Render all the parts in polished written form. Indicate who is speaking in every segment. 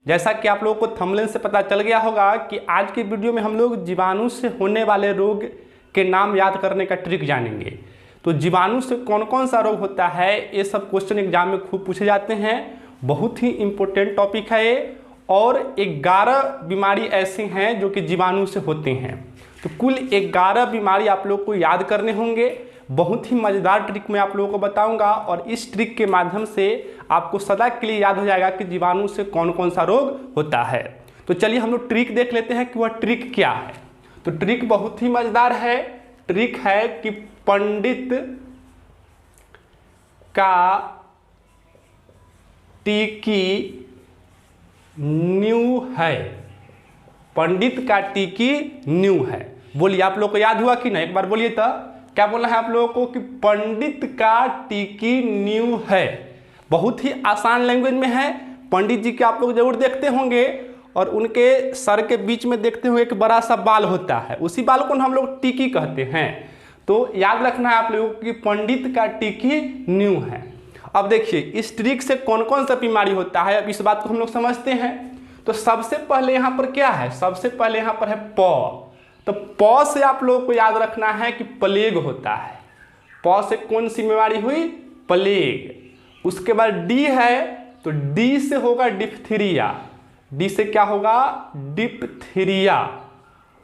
Speaker 1: जैसा कि आप लोगों को थंबनेल से पता चल गया होगा कि आज के वीडियो में हम लोग जीवाणु से होने वाले रोग के नाम याद करने का ट्रिक जानेंगे। तो जीवाणु से कौन कौन सा रोग होता है ये सब क्वेश्चन एग्जाम में खूब पूछे जाते हैं। बहुत ही इम्पोर्टेंट टॉपिक है ये। और 11 बीमारी ऐसे हैं जो कि जीवाणु से होते हैं। तो कुल 11 बीमारी आप लोग को याद करने होंगे। बहुत ही मज़ेदार ट्रिक मैं आप लोगों को बताऊंगा और इस ट्रिक के माध्यम से आपको सदा के लिए याद हो जाएगा कि जीवाणु से कौन कौन सा रोग होता है। तो चलिए हम लोग ट्रिक देख लेते हैं कि वह ट्रिक क्या है। तो ट्रिक बहुत ही मज़ेदार है। ट्रिक है कि पंडित का टिकी न्यू है। पंडित का टिकी न्यू है। बोलिए, आप लोग को याद हुआ कि नहीं? एक बार बोलिए तो क्या बोलना है आप लोगों को कि पंडित का टिकी न्यू है। बहुत ही आसान लैंग्वेज में है। पंडित जी के आप लोग जरूर देखते होंगे और उनके सर के बीच में देखते होंगे एक बड़ा सा बाल होता है, उसी बाल को हम लोग टिकी कहते हैं। तो याद रखना है आप लोगों को कि पंडित का टिकी न्यू है। अब देखिए इस ट्रिक से कौन कौन सा बीमारी होता है, अब इस बात को हम लोग समझते हैं। तो सबसे पहले यहाँ पर क्या है? सबसे पहले यहाँ पर है प। तो प से आप लोगों को याद रखना है कि प्लेग होता है। प से कौन सी बीमारी हुई? प्लेग। उसके बाद डी है तो डी से होगा डिप्थीरिया। डी से क्या होगा? डिप्थीरिया।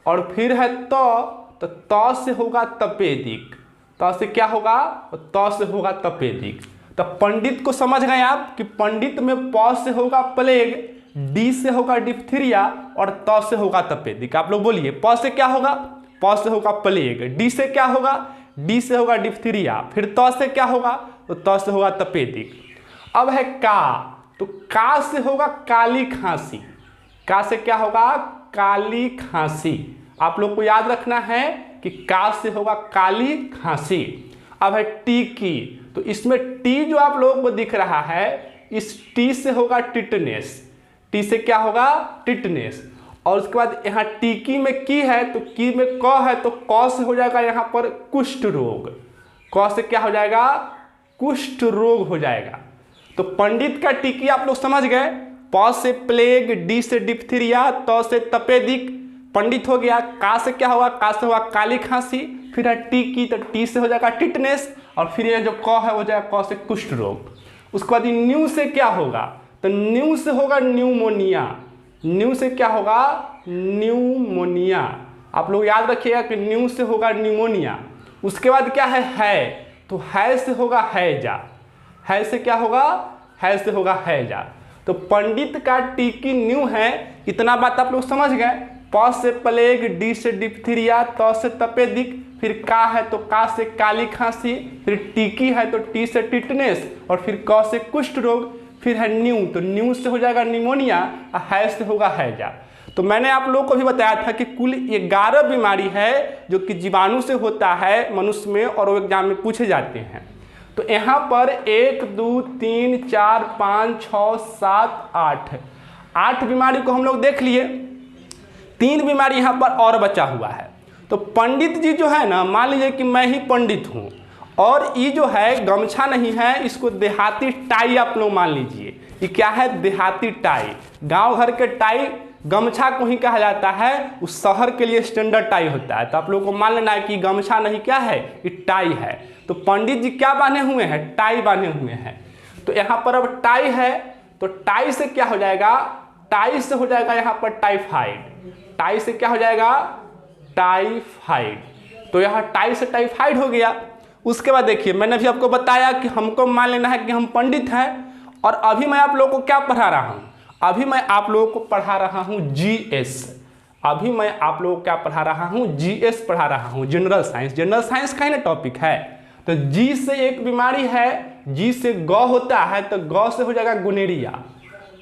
Speaker 1: और फिर है तो त से होगा तपेदिक। त से क्या होगा? त से होगा तपेदिक। तो पंडित को समझ गए आप कि पंडित में प से होगा प्लेग, डी से होगा डिप्थीरिया और त से होगा तपेदिक। आप लोग बोलिए, प से क्या होगा? प से होगा प्लेग। डी से क्या होगा? डी से होगा डिप्थीरिया। फिर त से क्या होगा? तो त से होगा तपेदिक। अब है का। तो का से होगा काली खांसी। का से क्या होगा? काली खांसी। आप लोग को याद रखना है कि का से होगा काली खांसी। अब है टीकी। तो इसमें टी जो आप लोगों को दिख रहा है, इस टी से होगा टिटनेस। टी से क्या होगा? टिटनेस। और उसके बाद यहाँ टीकी में की है तो की में क है तो क से हो जाएगा यहाँ पर कुष्ठ रोग। क से क्या हो जाएगा? कुष्ठ रोग हो जाएगा। तो पंडित का टीकी आप लोग समझ गए। प से प्लेग, डी से डिप्थीरिया, त से तपेदिक, पंडित हो गया। का से क्या होगा? का से होगा काली खांसी। फिर है टीकी तो टी से हो जाएगा टिटनेस। और फिर ये जो क है वो जाएगा क से कुष्ठ रोग। उसके बाद न्यू से क्या होगा? तो न्यू से होगा न्यूमोनिया। न्यू से क्या होगा? न्यूमोनिया। आप लोग याद रखिएगा कि न्यू से होगा न्यूमोनिया। उसके बाद क्या है? तो है से होगा हैजा। है से क्या होगा? है से होगा हैजा। तो पंडित का टिकी न्यू है। इतना बात आप लोग समझ गए। प से प्लेग, डी से डिप्थीरिया, त से तपेदिक, फिर का है तो का से काली खांसी, फिर टीकी है तो टी से टिटनेस, और फिर क से कुष्ठ रोग, फिर है न्यू। तो न्यू से हो जाएगा निमोनिया और है से होगा हैजा। तो मैंने आप लोगों को भी बताया था कि कुल 11 बीमारी है जो कि जीवाणु से होता है मनुष्य में और वो एग्जाम में पूछे जाते हैं। तो यहाँ पर 1 2 3 4 5 6 7 8 बीमारी को हम लोग देख लिए। 3 बीमारी यहाँ पर और बचा हुआ है। तो पंडित जी जो है ना, मान लीजिए कि मैं ही पंडित हूँ और ये जो है गमछा नहीं है, इसको देहाती टाई आप लोग मान लीजिए। ये क्या है? देहाती टाई। गांव घर के टाई गमछा को ही कहा जाता है, उस शहर के लिए स्टैंडर्ड टाई होता है। तो आप लोगों को मान लेना है कि गमछा नहीं क्या है, ये टाई है। तो पंडित जी क्या बांधे हुए हैं? टाई बांधे हुए हैं। तो यहाँ पर अब टाई है तो टाई से क्या हो जाएगा? टाई से हो जाएगा यहाँ पर टाइफाइड। टाई से क्या हो जाएगा? टाइफाइड। तो यहाँ टाई से टाइफाइड हो गया। उसके बाद देखिए, मैंने भी आपको बताया कि हमको मान लेना है कि हम पंडित हैं। और अभी मैं आप लोगों को क्या पढ़ा रहा हूँ? अभी मैं आप लोगों को पढ़ा रहा हूँ जीएस। अभी मैं आप लोगों को क्या पढ़ा रहा हूँ? जीएस पढ़ा रहा हूँ, जनरल साइंस। जनरल साइंस का ही ना टॉपिक है। तो जी से एक बीमारी है, जी से ग होता है तो ग से हो जाएगा गुनेरिया।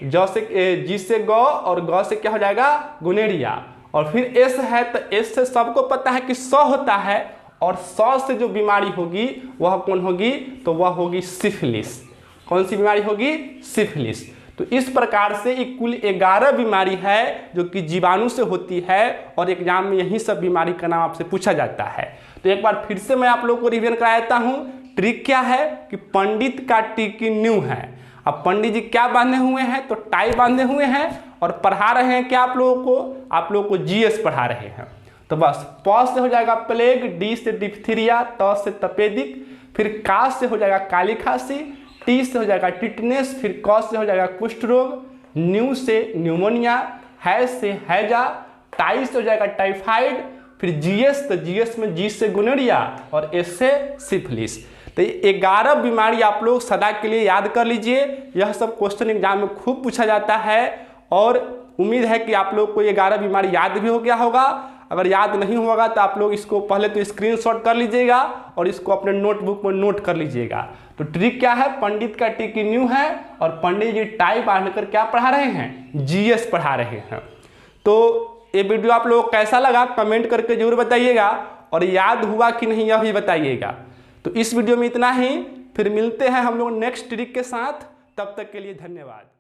Speaker 1: जी से ग और ग से क्या हो जाएगा? गुनेरिया। और फिर एस है तो एस से सबको पता है कि स होता है, और स से जो बीमारी होगी वह कौन होगी? तो वह होगी सिफिलिस। कौन सी बीमारी होगी? सिफिलिस। तो इस प्रकार से एक कुल 11 बीमारी है जो कि जीवाणु से होती है और एग्जाम में यही सब बीमारी का नाम आपसे पूछा जाता है। तो एक बार फिर से मैं आप लोगों को रिवीजन करा देता हूँ। ट्रिक क्या है कि पंडित का टिकी न्यू है। अब पंडित जी क्या बांधे हुए हैं, तो टाई बांधे हुए हैं और पढ़ा रहे हैं क्या आप लोगों को जीएस पढ़ा रहे हैं। तो बस प से हो जाएगा प्लेग, डी से डिप्थीरिया, त से तपेदिक, फिर का से हो जाएगा काली खांसी, टी से हो जाएगा टिटनेस, फिर क से हो जाएगा कुष्ठ रोग, न्यू से न्यूमोनिया, है से हैजा, टाई से हो जाएगा टाइफाइड, फिर जीएस तो जीएस में जी से गुनरिया और एस से सिफिलिस। तो ये 11 बीमारी आप लोग सदा के लिए याद कर लीजिए। यह सब क्वेश्चन एग्जाम में खूब पूछा जाता है और उम्मीद है कि आप लोग को ये 11 बीमारी याद भी हो गया होगा। अगर याद नहीं होगा तो आप लोग इसको पहले तो स्क्रीनशॉट कर लीजिएगा और इसको अपने नोटबुक में नोट कर लीजिएगा। तो ट्रिक क्या है, पंडित का टिकी न्यू है और पंडित जी टाई बांधकर क्या पढ़ा रहे हैं, जीएस पढ़ा रहे हैं। तो ये वीडियो आप लोगों को कैसा लगा कमेंट करके जरूर बताइएगा और याद हुआ कि नहीं यह भी बताइएगा। तो इस वीडियो में इतना ही, फिर मिलते हैं हम लोग नेक्स्ट ट्रिक के साथ। तब तक के लिए धन्यवाद।